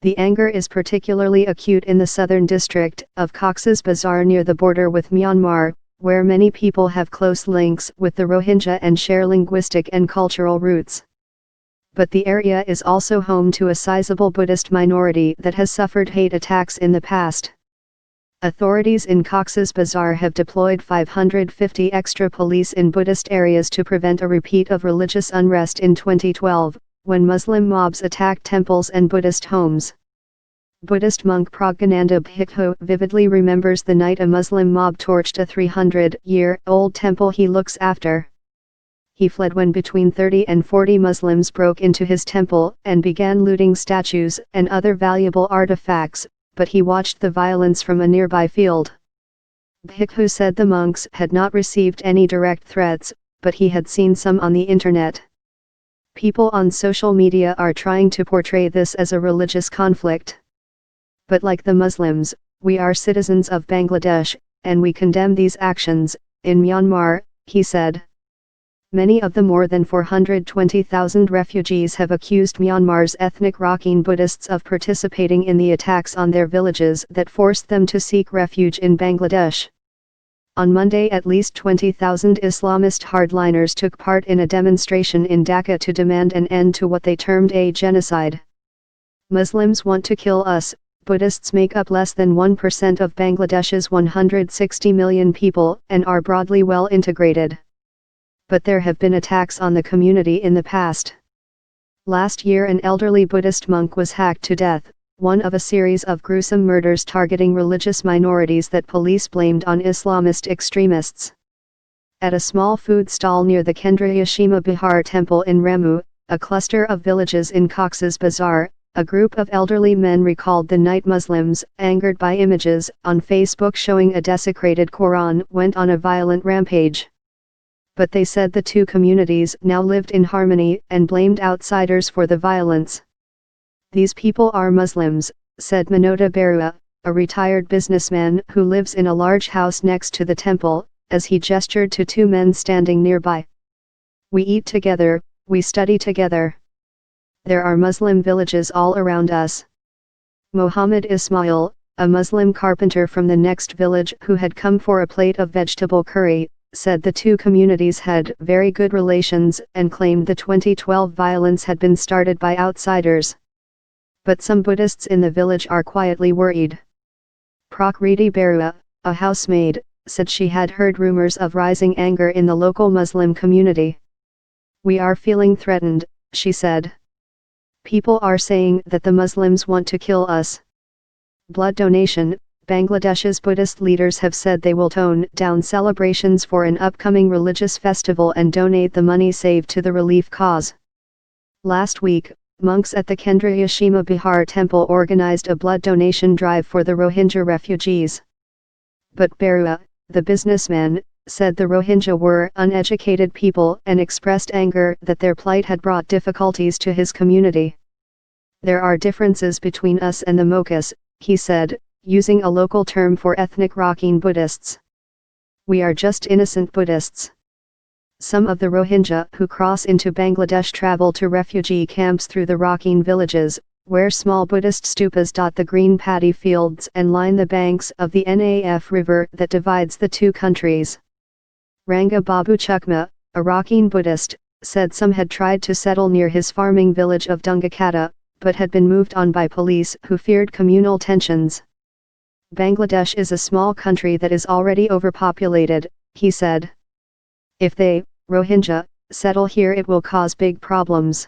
The anger is particularly acute in the southern district of Coxs Bazar near the border with Myanmar, where many people have close links with the Rohingya and share linguistic and cultural roots. But the area is also home to a sizable Buddhist minority that has suffered hate attacks in the past. Authorities in Coxs Bazar have deployed 550 extra police in Buddhist areas to prevent a repeat of religious unrest in 2012, when Muslim mobs attacked temples and Buddhist homes. Buddhist monk Pragnananda Bhikkhu vividly remembers the night a Muslim mob torched a 300-year-old temple he looks after. He fled when between 30 and 40 Muslims broke into his temple and began looting statues and other valuable artifacts, but he watched the violence from a nearby field. Bhikkhu said the monks had not received any direct threats, but he had seen some on the internet. People on social media are trying to portray this as a religious conflict. But like the Muslims, we are citizens of Bangladesh, and we condemn these actions. In Myanmar, he said. Many of the more than 420,000 refugees have accused Myanmar's ethnic Rohingya Buddhists of participating in the attacks on their villages that forced them to seek refuge in Bangladesh. On Monday, at least 20,000 Islamist hardliners took part in a demonstration in Dhaka to demand an end to what they termed a genocide. Muslims want to kill us. Buddhists make up less than 1% of Bangladesh's 160 million people and are broadly well integrated. But there have been attacks on the community in the past. Last year, an elderly Buddhist monk was hacked to death, one of a series of gruesome murders targeting religious minorities that police blamed on Islamist extremists. At a small food stall near the Kendriya Shima Bihar temple in Ramu, a cluster of villages in Cox's Bazar, a group of elderly men recalled the night Muslims, angered by images on Facebook showing a desecrated Quran, went on a violent rampage. But they said the two communities now lived in harmony and blamed outsiders for the violence. These people are Muslims, said Manoda Barua, a retired businessman who lives in a large house next to the temple, as he gestured to two men standing nearby. We eat together, we study together. There are Muslim villages all around us. Mohammed Ismail, a Muslim carpenter from the next village who had come for a plate of vegetable curry, said the two communities had very good relations and claimed the 2012 violence had been started by outsiders. But some Buddhists in the village are quietly worried. Prakriti Barua, a housemaid, said she had heard rumors of rising anger in the local Muslim community. We are feeling threatened, she said. People are saying that the Muslims want to kill us. Blood donation. Bangladesh's Buddhist leaders have said they will tone down celebrations for an upcoming religious festival and donate the money saved to the relief cause. Last week, monks at the Kendriya Shima Bihar temple organized a blood donation drive for the Rohingya refugees. But Barua, the businessman, said the Rohingya were uneducated people and expressed anger that their plight had brought difficulties to his community. There are differences between us and the Mokas, he said, using a local term for ethnic Rohingya Buddhists. We are just innocent Buddhists. Some of the Rohingya who cross into Bangladesh travel to refugee camps through the Rohingya villages, where small Buddhist stupas dot the green paddy fields and line the banks of the Naf River that divides the two countries. Ranga Babu Chukma, a Rohingya Buddhist, said some had tried to settle near his farming village of Dungakata, but had been moved on by police who feared communal tensions. Bangladesh is a small country that is already overpopulated, he said. If they, Rohingya, settle here, it will cause big problems.